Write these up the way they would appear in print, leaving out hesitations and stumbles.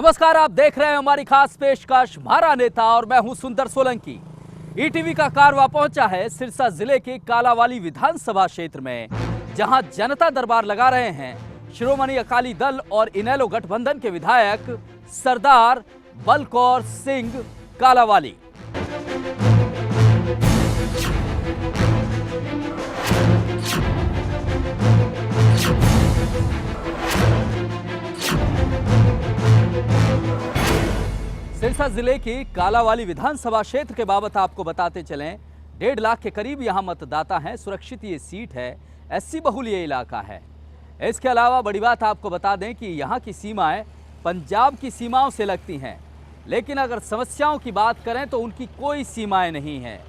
नमस्कार, आप देख रहे हैं हमारी खास पेशकश म्हारा नेता और मैं हूं सुंदर सोलंकी। ईटीवी का कारवा पहुंचा है सिरसा जिले के कालावाली विधानसभा क्षेत्र में, जहां जनता दरबार लगा रहे हैं श्रोमणी अकाली दल और इनेलो गठबंधन के विधायक सरदार बलकौर सिंह कालावाली। सिरसा जिले की कालावाली विधानसभा क्षेत्र के बाबत आपको बताते चलें, 1.5 लाख के करीब यहां मतदाता हैं। सुरक्षित ये सीट है, एससी बहुल ये इलाका है। इसके अलावा बड़ी बात आपको बता दें कि यहां की सीमाएं पंजाब की सीमाओं से लगती हैं, लेकिन अगर समस्याओं की बात करें तो उनकी कोई सीमाएं नहीं हैं।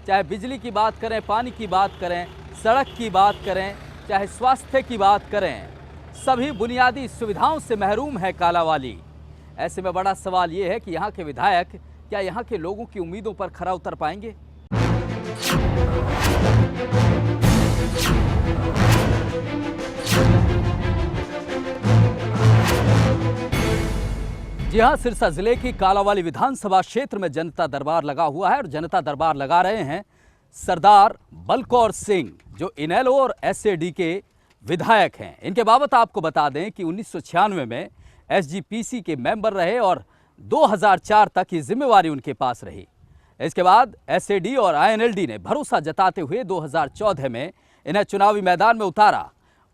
चाहे बिजली की बात करें, पानी की बात करें, सड़क की बात करें, चाहे स्वास्थ्य की बात करें, सभी बुनियादी सुविधाओं से महरूम है कालावाली। ऐसे में बड़ा सवाल ये है कि यहाँ के विधायक क्या यहाँ के लोगों की उम्मीदों पर खरा उतर पाएंगे? जी हाँ, सिरसा जिले की कालावाली विधानसभा क्षेत्र में जनता दरबार लगा हुआ है और जनता दरबार लगा रहे हैं सरदार बलकौर सिंह, जो इनेलो और एसएडी के विधायक हैं। इनके बाबत आपको बता दें कि 1996 में एसजीपीसी के मेंबर रहे और 2004 तक ये जिम्मेवारी उनके पास रही। इसके बाद एसएडी और आईएनएलडी ने भरोसा जताते हुए 2014 में इन्हें चुनावी मैदान में उतारा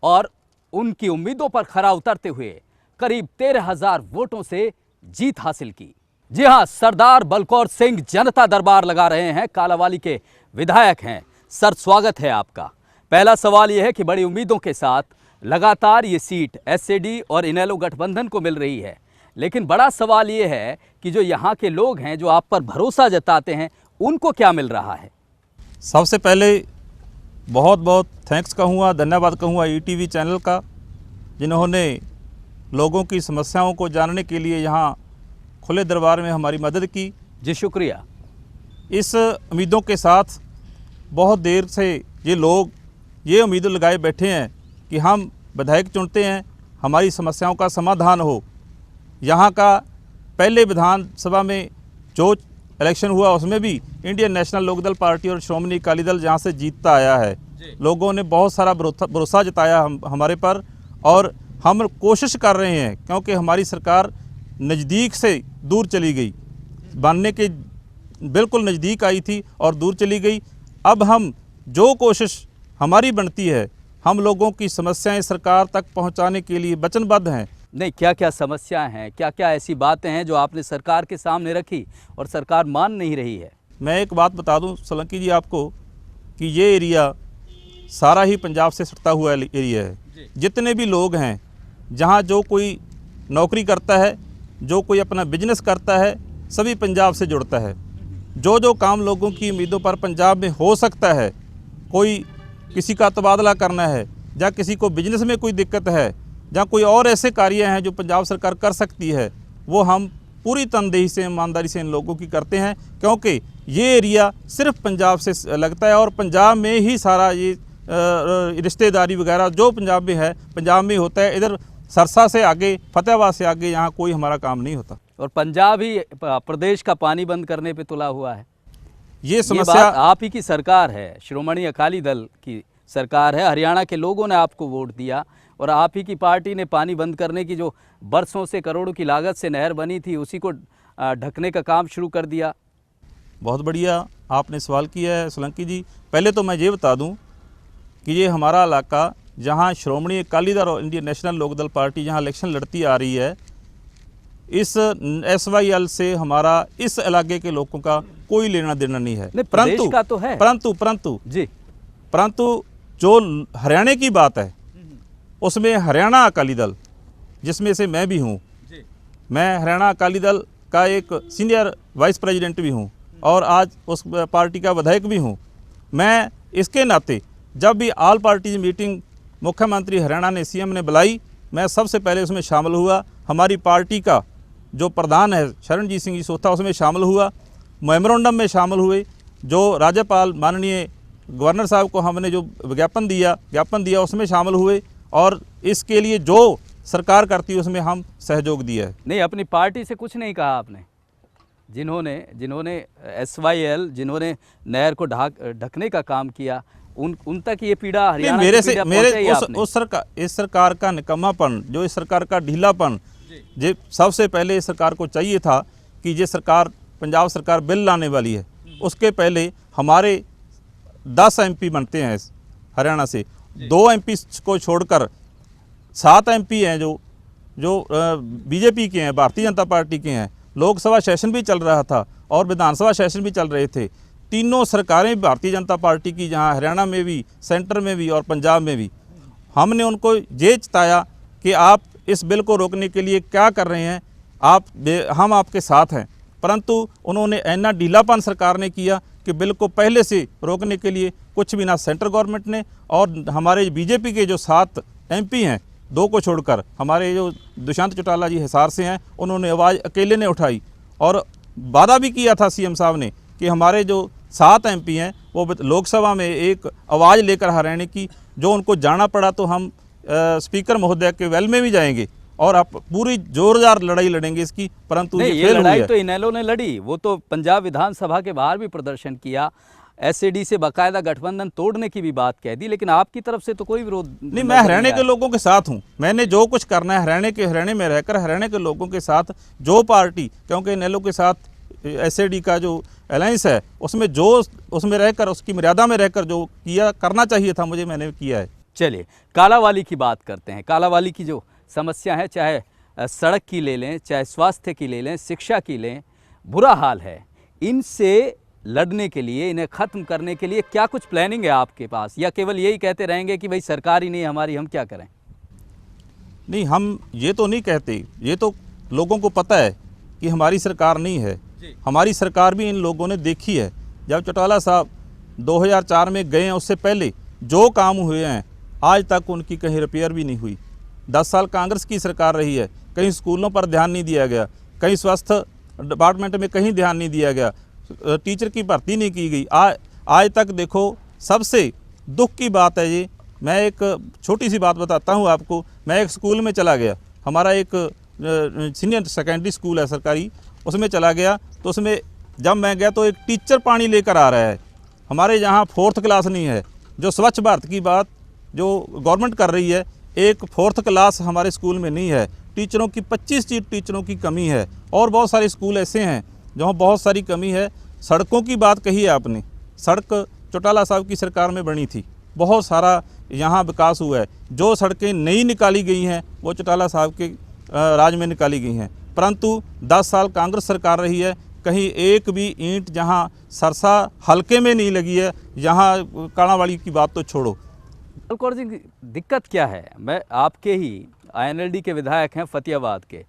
और उनकी उम्मीदों पर खरा उतरते हुए करीब 13,000 वोटों से जीत हासिल की। जी हां, सरदार बलकौर सिंह जनता दरबार लगा रहे हैं, कालावाली के विधायक हैं। सर, स्वागत है आपका। पहला सवाल यह है कि बड़ी उम्मीदों के साथ लगातार ये सीट एसएडी और इनेलो गठबंधन को मिल रही है, लेकिन बड़ा सवाल ये है कि जो यहाँ के लोग हैं, जो आप पर भरोसा जताते हैं, उनको क्या मिल रहा है? सबसे पहले बहुत बहुत थैंक्स कहूँगा, धन्यवाद कहूँगा ईटीवी चैनल का, जिन्होंने लोगों की समस्याओं को जानने के लिए यहाँ खुले दरबार में हमारी मदद की। जी शुक्रिया। इस उम्मीदों के साथ बहुत देर से ये लोग ये उम्मीद लगाए बैठे हैं कि हम विधायक चुनते हैं, हमारी समस्याओं का समाधान हो। यहाँ का पहले विधानसभा में जो इलेक्शन हुआ उसमें भी इंडियन नेशनल लोकदल पार्टी और श्रोमणी अकाली दल जहाँ से जीतता आया है। लोगों ने बहुत सारा भरोसा जताया हमारे पर, और हम कोशिश कर रहे हैं, क्योंकि हमारी सरकार नज़दीक से दूर चली गई, बनने के बिल्कुल नज़दीक आई थी और दूर चली गई। अब हम जो कोशिश हमारी बनती है, हम लोगों की समस्याएं सरकार तक पहुंचाने के लिए वचनबद्ध हैं। नहीं, क्या क्या समस्याएं हैं, क्या क्या ऐसी बातें हैं जो आपने सरकार के सामने रखी और सरकार मान नहीं रही है? मैं एक बात बता दूं सोलंकी जी आपको कि ये एरिया सारा ही पंजाब से सटता हुआ एरिया है। जितने भी लोग हैं, जहां जो कोई नौकरी करता है, जो कोई अपना बिजनेस करता है, सभी पंजाब से जुड़ता है। जो जो काम लोगों की उम्मीदों पर पंजाब में हो सकता है, कोई किसी का तबादला करना है, या किसी को बिजनेस में कोई दिक्कत है, या कोई और ऐसे कार्य हैं जो पंजाब सरकार कर सकती है, वो हम पूरी तनदेही से, ईमानदारी से इन लोगों की करते हैं, क्योंकि ये एरिया सिर्फ पंजाब से लगता है और पंजाब में ही सारा ये रिश्तेदारी वगैरह जो पंजाब में है, पंजाब में होता है। इधर सरसा से आगे, फतेहाबाद से आगे यहाँ कोई हमारा काम नहीं होता। और पंजाब ही प्रदेश का पानी बंद करने पे तुला हुआ है। ये समस्या आप ही की सरकार है, श्रोमणी अकाली दल की सरकार है। हरियाणा के लोगों ने आपको वोट दिया और आप ही की पार्टी ने पानी बंद करने की, जो बरसों से करोड़ों की लागत से नहर बनी थी, उसी को ढकने का काम शुरू कर दिया। बहुत बढ़िया आपने सवाल किया है सोलंकी जी। पहले तो मैं ये बता दूं कि ये हमारा इलाका, जहां श्रोमणी अकाली दल और इंडियन नेशनल लोकदल पार्टी जहां इलेक्शन लड़ती आ रही है, इस SYL से हमारा इस इलाके के लोगों का कोई लेना देना नहीं है। परंतु का तो है। परंतु जो हरियाणा की बात है, उसमें हरियाणा अकाली दल, जिसमें से मैं भी हूँ, मैं हरियाणा अकाली दल का एक सीनियर वाइस प्रेसिडेंट भी हूँ और आज उस पार्टी का विधायक भी हूँ। मैं इसके नाते जब भी ऑल पार्टी मीटिंग मुख्यमंत्री हरियाणा ने, CM ने बुलाई, मैं सबसे पहले उसमें शामिल हुआ। हमारी पार्टी का जो प्रधान है शरणजीत सिंह जी सोथा, उसमें शामिल हुआ। मेमोरेंडम में शामिल हुए। जो राज्यपाल माननीय गवर्नर साहब को हमने जो ज्ञापन दिया उसमें शामिल हुए। और इसके लिए जो सरकार करती है उसमें हम सहयोग दिया है। नहीं, अपनी पार्टी से कुछ नहीं कहा आपने? जिन्होंने SYL जिन्होंने नहर को ढकने का काम किया, उन तक ये पीड़ा, नहीं, हरियाणा मेरे की से पीड़ा मेरे पहुंचाई आपने? उस सरकार, इस सरकार का निकम्मापन, जो इस सरकार का ढीलापन, ये सबसे पहले इस सरकार को चाहिए था कि ये सरकार, पंजाब सरकार बिल लाने वाली है, उसके पहले हमारे 10 MP बनते हैं हरियाणा से, 2 MP को छोड़कर 7 MP हैं जो बीजेपी के हैं, भारतीय जनता पार्टी के हैं। लोकसभा सेशन भी चल रहा था और विधानसभा सेशन भी चल रहे थे। तीनों सरकारें भारतीय जनता पार्टी की, जहां हरियाणा में भी, सेंटर में भी और पंजाब में भी। हमने उनको ये चिताया कि आप इस बिल को रोकने के लिए क्या कर रहे हैं, हम आपके साथ हैं, परंतु उन्होंने ऐना ढीलापन सरकार ने किया कि बिल को पहले से रोकने के लिए कुछ भी ना सेंट्रल गवर्नमेंट ने, और हमारे बीजेपी के जो 7 MP हैं, 2 को छोड़कर, हमारे जो दुष्यंत चौटाला जी हिसार से हैं, उन्होंने आवाज़ अकेले ने उठाई और वादा भी किया था CM साहब ने कि हमारे जो 7 MP हैं वो लोकसभा में एक आवाज़ लेकर हरियाणा की, जो उनको जाना पड़ा तो हम स्पीकर महोदय के वेल में भी जाएंगे और आप पूरी जोरदार लड़ाई लड़ेंगे इसकी, परंतु ये लड़ाई तो इनेलो ने लड़ी, वो तो पंजाब विधानसभा के बाहर भी प्रदर्शन किया, SAD से बाकायदा गठबंधन तोड़ने की भी बात कह दी, लेकिन आपकी तरफ से तो कोई विरोध नहीं। मैं हरियाणा के लोगों के साथ हूं, मैंने जो कुछ करना है हरियाणा में रहकर हरियाणा के लोगों के साथ, जो पार्टी, क्योंकि इनेलो के साथ SAD का जो अलायंस है उसमें रहकर, उसकी मर्यादा में रहकर जो करना चाहिए था मुझे, मैंने किया है। चलिए कालावाली की बात करते हैं। कालावाली की जो समस्या है, चाहे सड़क की ले लें, चाहे स्वास्थ्य की ले लें, शिक्षा की लें, बुरा हाल है। इनसे लड़ने के लिए, इन्हें ख़त्म करने के लिए क्या कुछ प्लानिंग है आपके पास, या केवल यही कहते रहेंगे कि भाई सरकार ही नहीं हमारी, हम क्या करें? नहीं, हम ये तो नहीं कहते, ये तो लोगों को पता है कि हमारी सरकार नहीं है। हमारी सरकार भी इन लोगों ने देखी है। जब चौटाला साहब 2004 में गए हैं, उससे पहले जो काम हुए हैं आज तक उनकी कहीं रिपेयर भी नहीं हुई। 10 साल कांग्रेस की सरकार रही है, कहीं स्कूलों पर ध्यान नहीं दिया गया, कहीं स्वास्थ्य डिपार्टमेंट में कहीं ध्यान नहीं दिया गया, टीचर की भर्ती नहीं की गई। आज तक देखो, सबसे दुख की बात है ये। मैं एक छोटी सी बात बताता हूँ आपको। मैं एक स्कूल में चला गया, हमारा एक सीनियर सेकेंडरी स्कूल है सरकारी, उसमें चला गया, तो उसमें जब मैं गया तो एक टीचर पानी लेकर आ रहा है। हमारे यहाँ 4th क्लास नहीं है। जो स्वच्छ भारत की बात जो गवर्नमेंट कर रही है, एक 4th क्लास हमारे स्कूल में नहीं है। टीचरों की 25 टीचरों की कमी है, और बहुत सारे स्कूल ऐसे हैं जहाँ बहुत सारी कमी है। सड़कों की बात कही है आपने, सड़क चौटाला साहब की सरकार में बनी थी, बहुत सारा यहाँ विकास हुआ है। जो सड़कें नई निकाली गई हैं वो चौटाला साहब के राज में निकाली गई हैं, परंतु 10 साल कांग्रेस सरकार रही है, कहीं एक भी ईंट जहाँ सरसा हल्के में नहीं लगी है। यहाँ कालावाली की बात तो छोड़ो। बलकौर जी, दिक्कत क्या है? मैं आपके ही INLD के विधायक हैं फतेहाबाद के,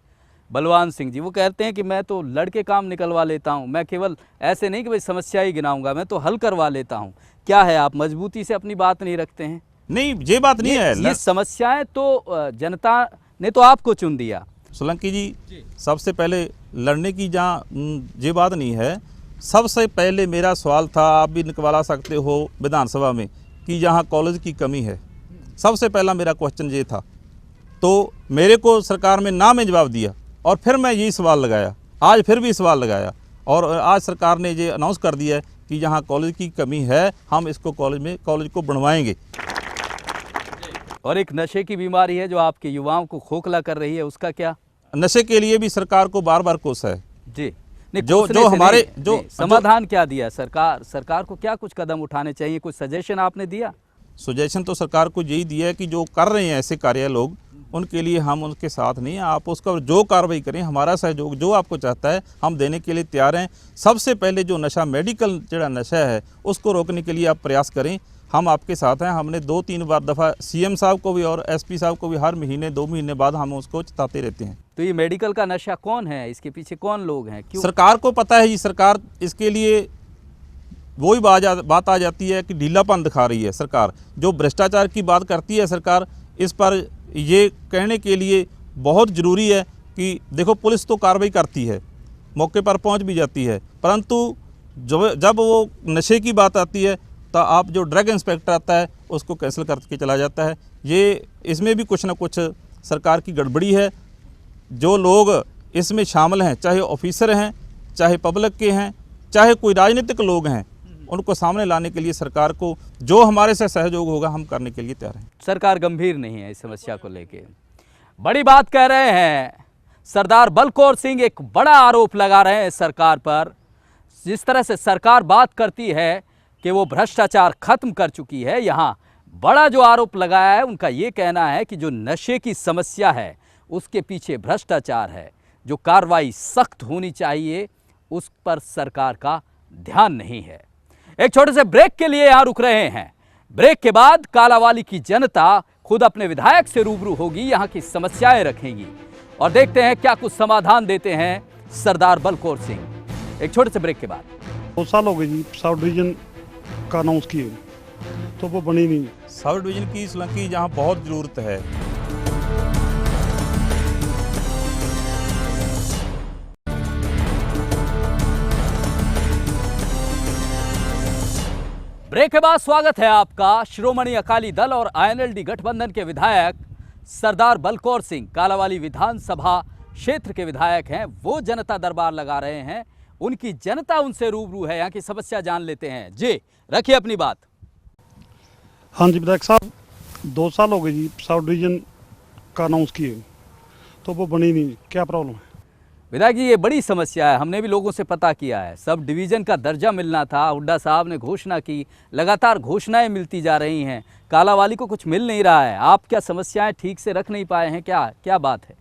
बलवान सिंह जी, वो कहते हैं कि मैं तो लड़के काम निकलवा लेता हूं, मैं केवल ऐसे नहीं कि भाई समस्या ही गिनाऊंगा, मैं तो हल करवा लेता हूं। क्या है, आप मजबूती से अपनी बात नहीं रखते हैं? नहीं, ये बात नहीं है। ये समस्याएं तो जनता ने तो आपको चुन दिया। सोलंकी जी, सबसे पहले लड़ने की जहाँ ये बात नहीं है। सबसे पहले मेरा सवाल था, आप भी निकलवा सकते हो विधानसभा में, कि यहाँ कॉलेज की कमी है। सबसे पहला मेरा क्वेश्चन ये था, तो मेरे को सरकार में ना में जवाब दिया, और फिर मैं यही सवाल लगाया, आज फिर भी सवाल लगाया, और आज सरकार ने ये अनाउंस कर दिया है कि यहाँ कॉलेज की कमी है, हम इसको कॉलेज को बनवाएंगे। और एक नशे की बीमारी है जो आपके युवाओं को खोखला कर रही है, उसका क्या? नशे के लिए भी सरकार को बार बार कोसा है जी। नहीं, जो हमारे जो समाधान क्या दिया सरकार को क्या कुछ कदम उठाने चाहिए, कुछ सजेशन आपने दिया? सजेशन तो सरकार को यही दिया है कि जो कर रहे हैं ऐसे कार्य लोग, उनके लिए हम उनके साथ नहीं हैं। आप उसका जो कार्रवाई करें, हमारा सहयोग जो आपको चाहता है हम देने के लिए तैयार हैं। सबसे पहले जो नशा, मेडिकल जो नशा है, उसको रोकने के लिए आप प्रयास करें, हम आपके साथ हैं। हमने 2-3 बार दफ़ा CM साहब को भी और SP साहब को भी हर महीने 2 महीने बाद हम उसको चेताते रहते हैं। तो ये मेडिकल का नशा कौन है, इसके पीछे कौन लोग हैं, क्यों? सरकार को पता है जी। सरकार इसके लिए वही बात आ जाती है कि ढीलापन दिखा रही है सरकार। जो भ्रष्टाचार की बात करती है सरकार, इस पर ये कहने के लिए बहुत ज़रूरी है कि देखो, पुलिस तो कार्रवाई करती है, मौके पर पहुंच भी जाती है, परंतु जब वो नशे की बात आती है तो आप जो ड्रग इंस्पेक्टर आता है उसको कैंसिल करके चला जाता है। ये इसमें भी कुछ ना कुछ सरकार की गड़बड़ी है। जो लोग इसमें शामिल हैं, चाहे ऑफिसर हैं, चाहे पब्लिक के हैं, चाहे कोई राजनीतिक लोग हैं, उनको सामने लाने के लिए सरकार को जो हमारे से सहयोग होगा हम करने के लिए तैयार हैं। सरकार गंभीर नहीं है इस समस्या को लेके, बड़ी बात कह रहे हैं सरदार बलकौर सिंह। एक बड़ा आरोप लगा रहे हैं सरकार पर। जिस तरह से सरकार बात करती है कि वो भ्रष्टाचार खत्म कर चुकी है, यहाँ बड़ा जो आरोप लगाया है उनका ये कहना है कि जो नशे की समस्या है उसके पीछे भ्रष्टाचार है। जो कार्रवाई सख्त होनी चाहिए उस पर सरकार का ध्यान नहीं है। एक छोटे से ब्रेक के लिए यहाँ रुक रहे हैं। ब्रेक के बाद कालावाली की जनता खुद अपने विधायक से रूबरू होगी, यहाँ की समस्याएं रखेंगी और देखते हैं क्या कुछ समाधान देते हैं सरदार बलकौर सिंह। एक छोटे से ब्रेक के बाद। 2 साल हो गए जी सब डिवीजन का अनाउंस किए तो वो बनी नहीं। सब डिवीज़न की सोलंकी जहाँ बहुत ज़रूरत है। ब्रेक के बाद स्वागत है आपका। श्रोमणी अकाली दल और आईएनएलडी गठबंधन के विधायक सरदार बलकौर सिंह कालावाली विधानसभा क्षेत्र के विधायक हैं। वो जनता दरबार लगा रहे हैं, उनकी जनता उनसे रूबरू है, यहाँ की समस्या जान लेते हैं। जी रखिए अपनी बात। हाँ जी विधायक साहब, 2 साल हो गए जी सब डिवीजन का अनाउंस किए तो वो बनी नहीं, क्या प्रॉब्लम है? विधायक जी ये बड़ी समस्या है, हमने भी लोगों से पता किया है। सब डिवीज़न का दर्जा मिलना था, हुड्डा साहब ने घोषणा की, लगातार घोषणाएं मिलती जा रही हैं, कालावाली को कुछ मिल नहीं रहा है। आप क्या समस्याएं ठीक से रख नहीं पाए हैं, क्या बात है?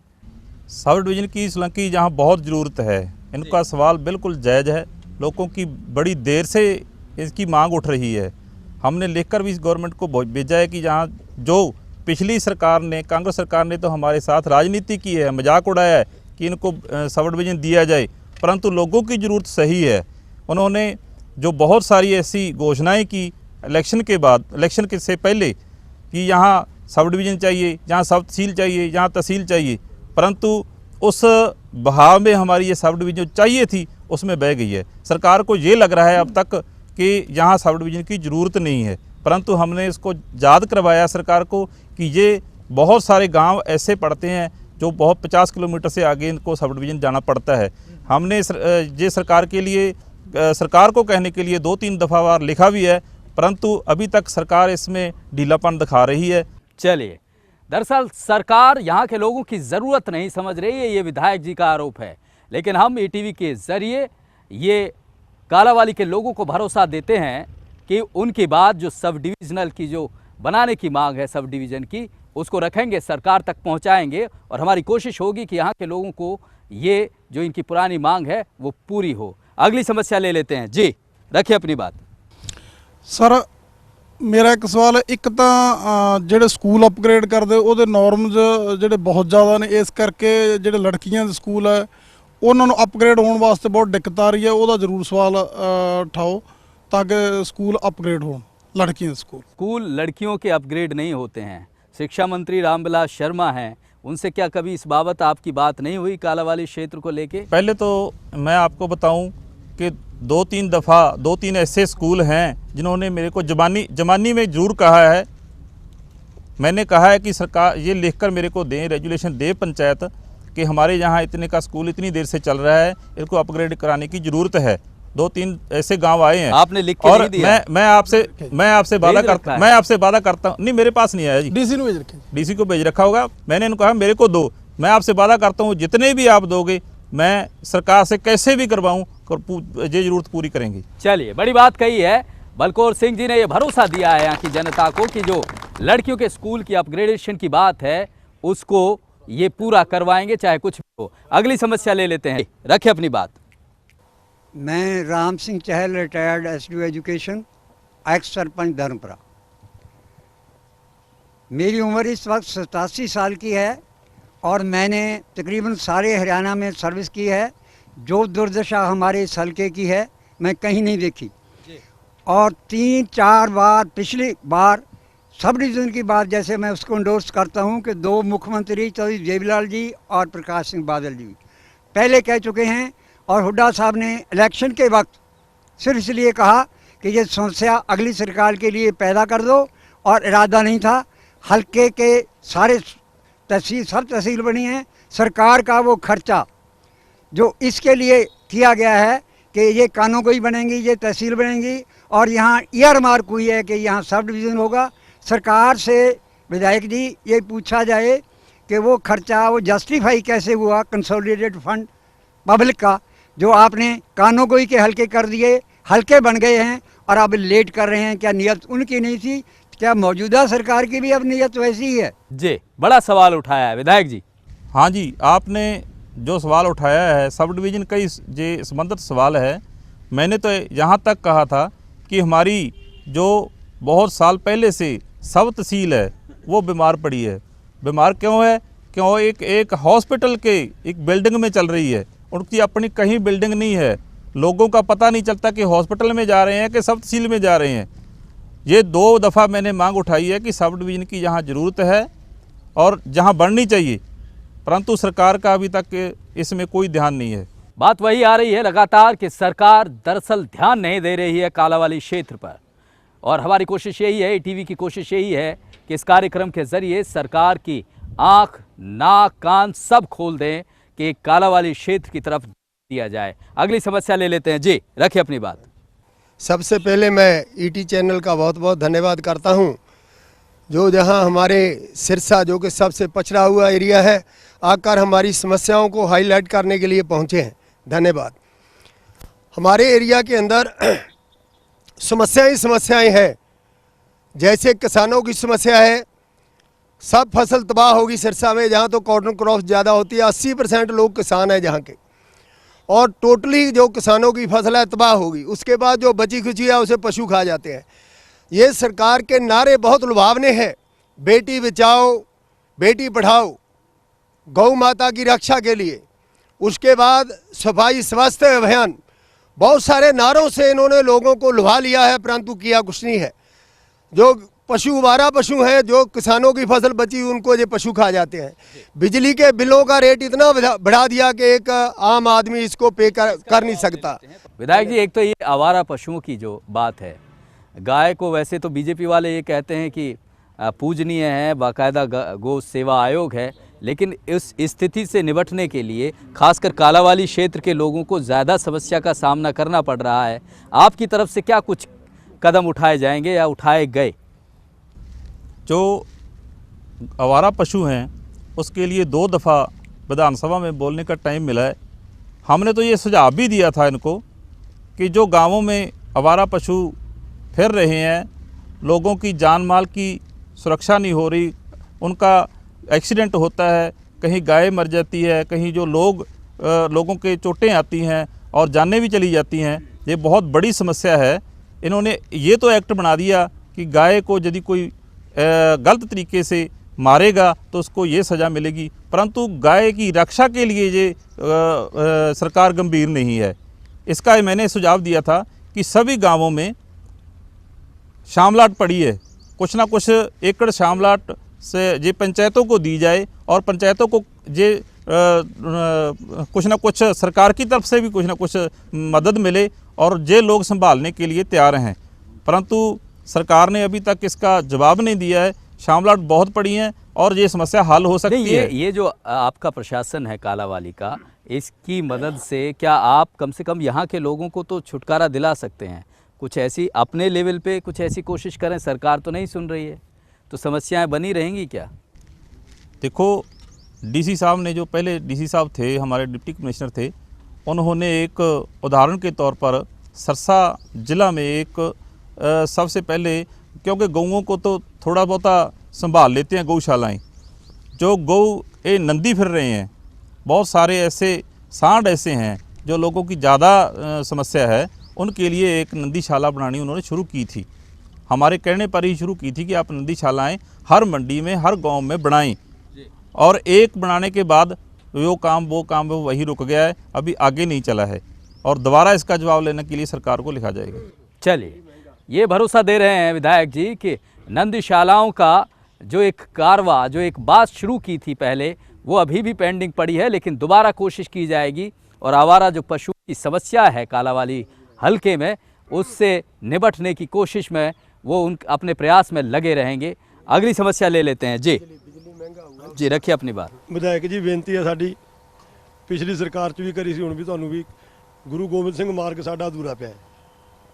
सब डिवीज़न की सोलंकी जहाँ बहुत ज़रूरत है, इनका सवाल बिल्कुल जायज़ है। लोगों की बड़ी देर से इसकी मांग उठ रही है। हमने लिखकर भी इस गवर्नमेंट को भेजा है कि जहाँ जो पिछली सरकार ने, कांग्रेस सरकार ने तो हमारे साथ राजनीति की है, मजाक उड़ाया है कि इनको सब डिवीज़न दिया जाए, परंतु लोगों की ज़रूरत सही है। उन्होंने जो बहुत सारी ऐसी घोषणाएं की इलेक्शन के बाद, इलेक्शन के से पहले, कि यहाँ सब डिवीज़न चाहिए, यहाँ सब तहसील चाहिए, यहाँ तहसील चाहिए, परंतु उस बहाव में हमारी ये सब डिवीज़न चाहिए थी उसमें बह गई है। सरकार को ये लग रहा है अब तक कि यहाँ सब डिवीज़न की ज़रूरत नहीं है, परंतु हमने इसको याद करवाया सरकार को कि ये बहुत सारे गांव ऐसे पड़ते हैं जो बहुत 50 किलोमीटर से आगे इनको सब डिवीज़न जाना पड़ता है। हमने ये सरकार के लिए, सरकार को कहने के लिए 2-3 दफ़ावार लिखा भी है, परंतु अभी तक सरकार इसमें ढीलापन दिखा रही है। चलिए, दरअसल सरकार यहाँ के लोगों की ज़रूरत नहीं समझ रही है, ये विधायक जी का आरोप है। लेकिन हम ईटीवी के ज़रिए ये कालावाली के लोगों को भरोसा देते हैं कि उनकी बात जो सब डिविज़नल की जो बनाने की मांग है सब डिवीज़न की, उसको रखेंगे, सरकार तक पहुंचाएंगे और हमारी कोशिश होगी कि यहाँ के लोगों को ये जो इनकी पुरानी मांग है वो पूरी हो। अगली समस्या ले लेते हैं। जी रखिए अपनी बात। सर मेरा एक सवाल है, एक तो ਜਿਹੜੇ ਸਕੂਲ ਅਪਗ੍ਰੇਡ ਕਰਦੇ ਉਹਦੇ ਨੋਰਮਸ ਜਿਹੜੇ ਬਹੁਤ ਜ਼ਿਆਦਾ ਨੇ, ਇਸ ਕਰਕੇ ਜਿਹੜੇ ਲੜਕੀਆਂ ਦੇ ਸਕੂਲ ਹੈ ਉਹਨਾਂ ਨੂੰ ਅਪਗ੍ਰੇਡ ਹੋਣ ਵਾਸਤੇ ਬਹੁਤ ਦਿੱਕਤ ਆ ਰਹੀ ਹੈ। ਉਹਦਾ ਜ਼ਰੂਰ ਸਵਾਲ ਉਠਾਓ ਤਾਂ ਕਿ ਸਕੂਲ ਅਪਗ੍ਰੇਡ ਹੋਣ लड़कियों स्कूल। स्कूल लड़कियों के अपग्रेड नहीं होते हैं। शिक्षा मंत्री रामविलास शर्मा हैं, उनसे क्या कभी इस बाबत आपकी बात नहीं हुई कालावाली क्षेत्र को लेके? पहले तो मैं आपको बताऊं कि 2-3 दफ़ा 2-3 ऐसे स्कूल हैं जिन्होंने मेरे को जमानी में ज़रूर कहा है। मैंने कहा है कि सरकार ये लिखकर मेरे को दें, रेजुलेशन दे पंचायत कि हमारे यहाँ इतने का स्कूल इतनी देर से चल रहा है, इनको अपग्रेड कराने की ज़रूरत है। 2-3 ऐसे गांव आए हैं। आपने लिख के और नहीं दिया? मैं आपसे वादा करता हूँ, नहीं मेरे पास नहीं आया जी, डीसी भेज रखे, डीसी को भेज रखा होगा। मैंने इनको कहा मेरे को दो, मैं आपसे वादा करता हूँ जितने भी आप दोगे मैं सरकार से कैसे भी करवाऊँ, ये जरूरत पूरी करेंगे। चलिए, बड़ी बात कही है। बलकौर सिंह जी ने यह भरोसा दिया है यहाँ की जनता को कि जो लड़कियों के स्कूल की अपग्रेडेशन की बात है उसको ये पूरा करवाएंगे चाहे कुछ भी हो। अगली समस्या ले लेते हैं, रखें अपनी बात। मैं Ram Singh Chahal, retired SDO education, ex sarpanch Dharmpura. मेरी उम्र इस वक्त 87 साल की है और मैंने तकरीबन सारे हरियाणा में सर्विस की है। जो दुर्दशा हमारे इस हल्के की है मैं कहीं नहीं देखी। और 3-4 बार, पिछली बार सब डिवीज़न की बात जैसे मैं उसको इंडोर्स करता हूं कि 2 मुख्यमंत्री चौधरी देवीलाल जी और प्रकाश सिंह बादल जी पहले कह चुके हैं। और हुड्डा साहब ने इलेक्शन के वक्त सिर्फ इसलिए कहा कि ये समस्या अगली सरकार के लिए पैदा कर दो, और इरादा नहीं था। हल्के के सारे तहसील सब तहसील बनी है। सरकार का वो खर्चा जो इसके लिए किया गया है कि ये कानूनगोई बनेंगी, ये तहसील बनेंगी और यहाँ ईयर मार्क हुई है कि यहाँ सब डिवीज़न होगा। सरकार से विधायक जी ये पूछा जाए कि वो खर्चा वो जस्टिफाई कैसे हुआ कंसोलिडेटेड फंड पब्लिक का, जो आपने कानूनगोई के हल्के कर दिए, हल्के बन गए हैं और अब लेट कर रहे हैं। क्या नियत उनकी नहीं थी? क्या मौजूदा सरकार की भी अब नियत वैसी ही है? जी, बड़ा सवाल उठाया है विधायक जी। हाँ जी, आपने जो सवाल उठाया है सब डिवीज़न का ये संबंधित सवाल है। मैंने तो यहाँ तक कहा था कि हमारी जो बहुत साल पहले से सब तहसील है वो बीमार पड़ी है। बीमार क्यों है? क्यों एक हॉस्पिटल के एक बिल्डिंग में चल रही है, उनकी अपनी कहीं बिल्डिंग नहीं है। लोगों का पता नहीं चलता कि हॉस्पिटल में जा रहे हैं कि सब तहसील में जा रहे हैं। ये 2 दफ़ा मैंने मांग उठाई है कि सब डिवीज़न की जहाँ ज़रूरत है और जहाँ बढ़नी चाहिए, परंतु सरकार का अभी तक इसमें कोई ध्यान नहीं है। बात वही आ रही है लगातार कि सरकार दरअसल ध्यान नहीं दे रही है कालावाली क्षेत्र पर, और हमारी कोशिश यही है, टीवी की कोशिश यही है कि इस कार्यक्रम के जरिए सरकार की आंख, नाक, कान सब खोल दें कि कालावाली क्षेत्र की तरफ दिया जाए। अगली समस्या ले लेते हैं जी, रखिए अपनी बात। सबसे पहले मैं ईटी चैनल का बहुत बहुत धन्यवाद करता हूं, जो जहां हमारे सिरसा जो कि सबसे पछड़ा हुआ एरिया है आकर हमारी समस्याओं को हाईलाइट करने के लिए पहुंचे हैं। धन्यवाद। हमारे एरिया के अंदर समस्याएं हैं। जैसे किसानों की समस्या है, सब फसल तबाह होगी सिरसा में, जहाँ तो कॉटन क्रॉप ज़्यादा होती है। 80% लोग किसान हैं जहाँ के, और टोटली जो किसानों की फसल है तबाह होगी। उसके बाद जो बची खुची है उसे पशु खा जाते हैं। ये सरकार के नारे बहुत लुभावने हैं, बेटी बचाओ, बेटी पढ़ाओ, गौ माता की रक्षा के लिए। उसके बाद सफाई स्वास्थ्य अभियान, बहुत सारे नारों से इन्होंने लोगों को लुभा लिया है, परंतु किया कुछ नहीं है। जो पशु 12 पशु हैं, जो किसानों की फसल बची उनको ये पशु खा जाते हैं। बिजली के बिलों का रेट इतना बढ़ा दिया कि एक आम आदमी इसको पे कर नहीं सकता। विधायक जी, एक तो ये आवारा पशुओं की जो बात है, गाय को वैसे तो बीजेपी वाले ये कहते हैं कि पूजनीय है, बाकायदा गौ सेवा आयोग है, लेकिन इस स्थिति से निपटने के लिए खासकर कालावाली क्षेत्र के लोगों को ज़्यादा समस्या का सामना करना पड़ रहा है। आपकी तरफ से क्या कुछ कदम उठाए जाएंगे या उठाए गए? जो आवारा पशु हैं उसके लिए 2 दफ़ा विधानसभा में बोलने का टाइम मिला है। हमने तो ये सुझाव भी दिया था इनको कि जो गांवों में आवारा पशु फिर रहे हैं, लोगों की जान माल की सुरक्षा नहीं हो रही, उनका एक्सीडेंट होता है, कहीं गाय मर जाती है, कहीं जो लोगों के चोटें आती हैं और जानें भी चली जाती हैं। ये बहुत बड़ी समस्या है। इन्होंने ये तो एक्ट बना दिया कि गाय को यदि कोई गलत तरीके से मारेगा तो उसको ये सज़ा मिलेगी, परंतु गाय की रक्षा के लिए ये सरकार गंभीर नहीं है। इसका मैंने सुझाव दिया था कि सभी गांवों में शामलाट पड़ी है, कुछ ना कुछ एकड़ शामलाट से ये पंचायतों को दी जाए और पंचायतों को ये कुछ ना कुछ सरकार की तरफ से भी कुछ ना कुछ मदद मिले और ये लोग संभालने के लिए तैयार हैं, परंतु सरकार ने अभी तक इसका जवाब नहीं दिया है। शामलाट बहुत पड़ी हैं और ये समस्या हल हो सकती है। ये जो आपका प्रशासन है कालावाली का, इसकी मदद से क्या आप कम से कम यहाँ के लोगों को तो छुटकारा दिला सकते हैं? कुछ ऐसी अपने लेवल पे कुछ ऐसी कोशिश करें। सरकार तो नहीं सुन रही है तो समस्याएं बनी रहेंगी क्या? देखो, डीसी साहब ने, जो पहले डीसी साहब थे, हमारे डिप्टी कमिश्नर थे, उन्होंने एक उदाहरण के तौर पर सरसा ज़िला में एक सबसे पहले, क्योंकि गौओं को तो थोड़ा बहुता संभाल लेते हैं गौशालाएं, जो गौ ये नंदी फिर रहे हैं, बहुत सारे ऐसे सांड ऐसे हैं जो लोगों की ज़्यादा समस्या है, उनके लिए एक नंदीशाला बनानी उन्होंने शुरू की थी। हमारे कहने पर ही शुरू की थी कि आप नंदीशालाएँ हर मंडी में, हर गांव में बनाएं, और एक बनाने के बाद वो काम वही रुक गया है, अभी आगे नहीं चला है, और दोबारा इसका जवाब लेने के लिए सरकार को लिखा जाएगा। चलिए, ये भरोसा दे रहे हैं विधायक जी कि नंदीशालाओं का जो एक कारवा, जो एक बात शुरू की थी पहले, वो अभी भी पेंडिंग पड़ी है, लेकिन दोबारा कोशिश की जाएगी और आवारा जो पशु की समस्या है कालावाली हल्के में, उससे निपटने की कोशिश में वो अपने प्रयास में लगे रहेंगे। अगली समस्या ले लेते हैं जी। जी रखिए अपनी बात। ਵਿਧਾਇਕ ਜੀ ਬੇਨਤੀ ਹੈ ਸਾਡੀ, ਪਿਛਲੀ ਸਰਕਾਰ 'ਚ ਵੀ ਕਰੀ ਸੀ, ਹੁਣ ਵੀ ਤੁਹਾਨੂੰ ਵੀ, ਗੁਰੂ ਗੋਬਿੰਦ ਸਿੰਘ ਮਾਰਗ ਸਾਡਾ ਅਧੂਰਾ ਪਿਆ ਹੈ।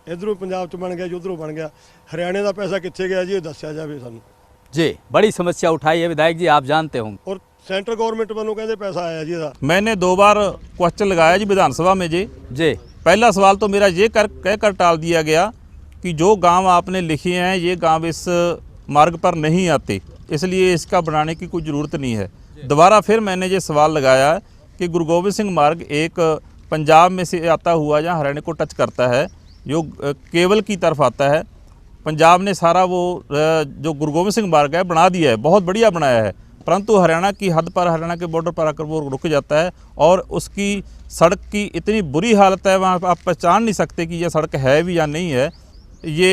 ਇਧਰੋਂ ਪੰਜਾਬ 'ਚ ਬਣ ਗਿਆ ਜੀ, ਉਧਰੋਂ ਬਣ ਗਿਆ, ਹਰਿਆਣੇ ਦਾ ਪੈਸਾ ਕਿੱਥੇ ਗਿਆ ਜੀ, ਇਹ ਦੱਸਿਆ ਜਾਵੇ ਸਾਨੂੰ। जी बड़ी समस्या उठाई है विधायक जी, आप जानते होंगे। ਔਰ ਸੈਂਟਰ ਗਵਰਨमेंट ਵੱਲੋਂ ਕਹਿੰਦੇ ਪੈਸਾ आया जी ਇਹਦਾ। मैंने 2 बार क्वेश्चन लगाया जी विधानसभा में जी। जी पहला सवाल तो मेरा ये कहकर टाल दिया गया कि जो गांव आपने लिखे हैं ये गांव इस मार्ग पर नहीं आते, इसलिए इसका बनाने की कोई ज़रूरत नहीं है। दोबारा फिर मैंने ये सवाल लगाया कि गुरु गोबिंद सिंह मार्ग एक पंजाब में से आता हुआ जहाँ हरियाणा को टच करता है, जो केवल की तरफ आता है। पंजाब ने सारा वो जो गुरु गोबिंद सिंह मार्ग है बना दिया है, बहुत बढ़िया बनाया है, परंतु हरियाणा की हद पर, हरियाणा के बॉर्डर पर आकर वो रुक जाता है और उसकी सड़क की इतनी बुरी हालत है, वहाँ आप पहचान नहीं सकते कि यह सड़क है भी या नहीं है। ये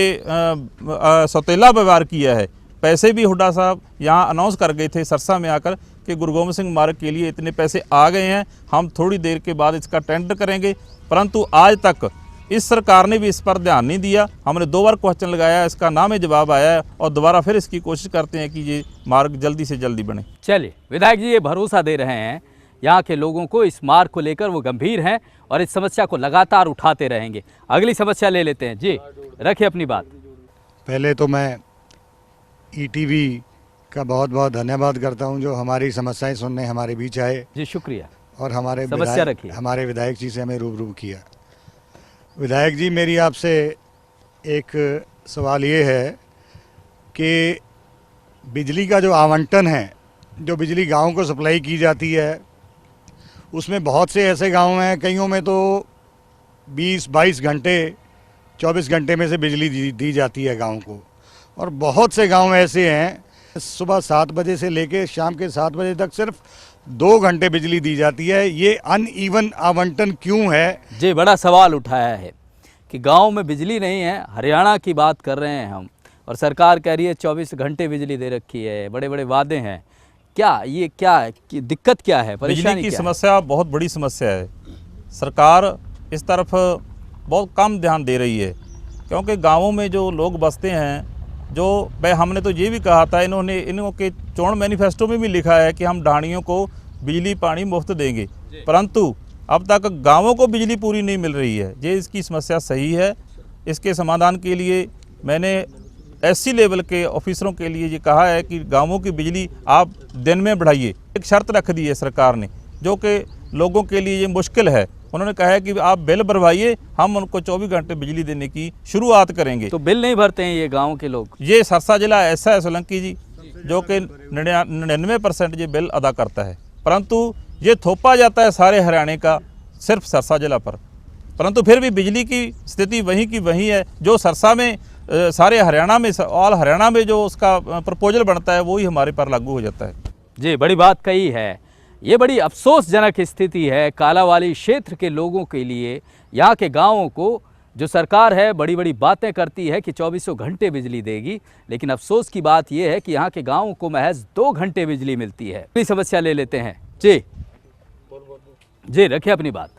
सौतेला व्यवहार किया है। पैसे भी हुड्डा साहब यहाँ अनाउंस कर गए थे सरसा में आकर कि गुरु गोबिंद सिंह मार्ग के लिए इतने पैसे आ गए हैं, हम थोड़ी देर के बाद इसका टेंडर करेंगे, परंतु आज तक इस सरकार ने भी इस पर ध्यान नहीं दिया। हमने 2 बार क्वेश्चन लगाया, इसका ना में जवाब आया है और दोबारा फिर इसकी कोशिश करते हैं कि ये मार्ग जल्दी से जल्दी बने। चलिए विधायक जी ये भरोसा दे रहे हैं यहाँ के लोगों को, इस मार्ग को लेकर वो गंभीर हैं और इस समस्या को लगातार उठाते रहेंगे। अगली समस्या ले लेते हैं। जी रखिए अपनी बात। पहले तो मैं ईटीवी का बहुत बहुत धन्यवाद करता हूं जो हमारी समस्याएं सुनने हमारे बीच आए। जी शुक्रिया। और हमारे विधायक जी से हमें रूबरू किया। विधायक जी मेरी आपसे एक सवाल ये है कि बिजली का जो आवंटन है, जो बिजली गाँव को सप्लाई की जाती है, उसमें बहुत से ऐसे गांव हैं, कईयों में तो 20-22 घंटे 24 घंटे में से बिजली दी जाती है गांव को, और बहुत से गांव ऐसे हैं सुबह 7 बजे से लेकर शाम के 7 बजे तक सिर्फ 2 घंटे बिजली दी जाती है। ये अनइवन आवंटन क्यों है? जी बड़ा सवाल उठाया है कि गांव में बिजली नहीं है। हरियाणा की बात कर रहे हैं हम, और सरकार कह रही है 24 घंटे बिजली दे रखी है, बड़े बड़े वादे हैं। क्या ये क्या है कि दिक्कत क्या है, परेशानी बिजली की क्या समस्या बहुत बड़ी समस्या है। सरकार इस तरफ बहुत कम ध्यान दे रही है, क्योंकि गाँवों में जो लोग बसते हैं, जो भाई हमने तो ये भी कहा था, इन्हों के चोण मैनिफेस्टो में भी लिखा है कि हम ढाणियों को बिजली पानी मुफ्त देंगे, परंतु अब तक गांवों को बिजली पूरी नहीं मिल रही है। ये इसकी समस्या सही है। इसके समाधान के लिए मैंने एससी लेवल के ऑफिसरों के लिए ये कहा है कि गांवों की बिजली आप दिन में बढ़ाइए। एक शर्त रख दी है सरकार ने, जो कि लोगों के लिए ये मुश्किल है। उन्होंने कहा है कि आप बिल भरवाइए, हम उनको 24 घंटे बिजली देने की शुरुआत करेंगे। तो बिल नहीं भरते हैं ये गाँव के लोग? ये सरसा जिला ऐसा है सोलंकी जी, जो कि 99% ये बिल अदा करता है, परंतु ये थोपा जाता है सारे हरियाणा का सिर्फ सरसा जिला पर। परंतु फिर भी बिजली की स्थिति वहीं की वहीं है। जो सरसा में सारे हरियाणा में, ऑल हरियाणा में जो उसका प्रपोजल बनता है, वही हमारे पर लागू हो जाता है। जी बड़ी बात कही है। ये बड़ी अफसोसजनक स्थिति है कालावाली क्षेत्र के लोगों के लिए। यहाँ के गाँवों को जो सरकार है बड़ी बड़ी बातें करती है कि 24 घंटे बिजली देगी, लेकिन अफसोस की बात यह है कि यहाँ के गाँवों को महज 2 घंटे बिजली मिलती है। अगली समस्या ले लेते हैं। जी रखिए अपनी बात।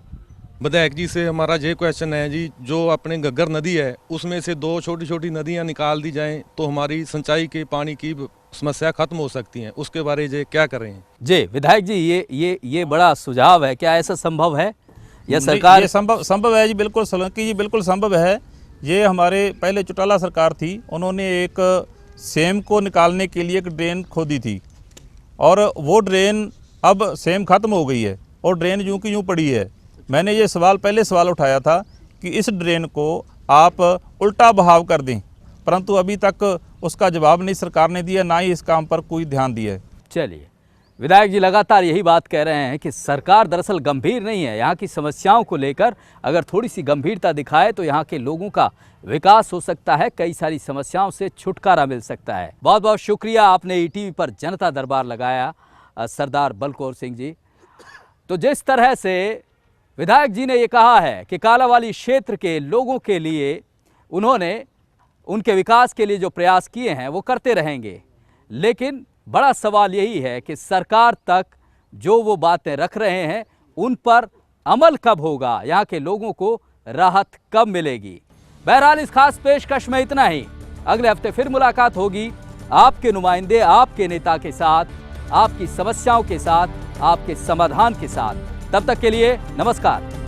विधायक जी से हमारा ये क्वेश्चन है जी, जो अपने घग्गर नदी है उसमें से 2 छोटी छोटी नदियाँ निकाल दी जाएं तो हमारी सिंचाई के पानी की समस्या खत्म हो सकती है, उसके बारे में क्या कर रहे हैं? जी विधायक जी ये बड़ा सुझाव है, क्या ऐसा संभव है या सरकार? ये संभव है जी, बिल्कुल सोलंकी जी, बिल्कुल संभव है। ये हमारे पहले चौटाला सरकार थी, उन्होंने एक सेम को निकालने के लिए एक ड्रेन खोदी थी, और वो ड्रेन अब सेम ख़त्म हो गई है और ड्रेन यूं की यूं पड़ी है। मैंने ये पहले सवाल उठाया था कि इस ड्रेन को आप उल्टा बहाव कर दें, परंतु अभी तक उसका जवाब नहीं सरकार ने दिया, ना ही इस काम पर कोई ध्यान दिया है। चलिए विधायक जी लगातार यही बात कह रहे हैं कि सरकार दरअसल गंभीर नहीं है। यहाँ की समस्याओं को लेकर अगर थोड़ी सी गंभीरता दिखाए तो यहाँ के लोगों का विकास हो सकता है, कई सारी समस्याओं से छुटकारा मिल सकता है। बहुत बहुत शुक्रिया, आपने ईटीवी पर जनता दरबार लगाया सरदार बलकौर सिंह जी। तो जिस तरह से विधायक जी ने ये कहा है कि कालावाली क्षेत्र के लोगों के लिए उन्होंने उनके विकास के लिए जो प्रयास किए हैं वो करते रहेंगे, लेकिन बड़ा सवाल यही है कि सरकार तक जो वो बातें रख रहे हैं उन पर अमल कब होगा, यहाँ के लोगों को राहत कब मिलेगी। बहरहाल इस खास पेशकश में इतना ही। अगले हफ्ते फिर मुलाकात होगी आपके नुमाइंदे, आपके नेता के साथ। आपकी समस्याओं के साथ, आपके समाधान के साथ। तब तक के लिए नमस्कार।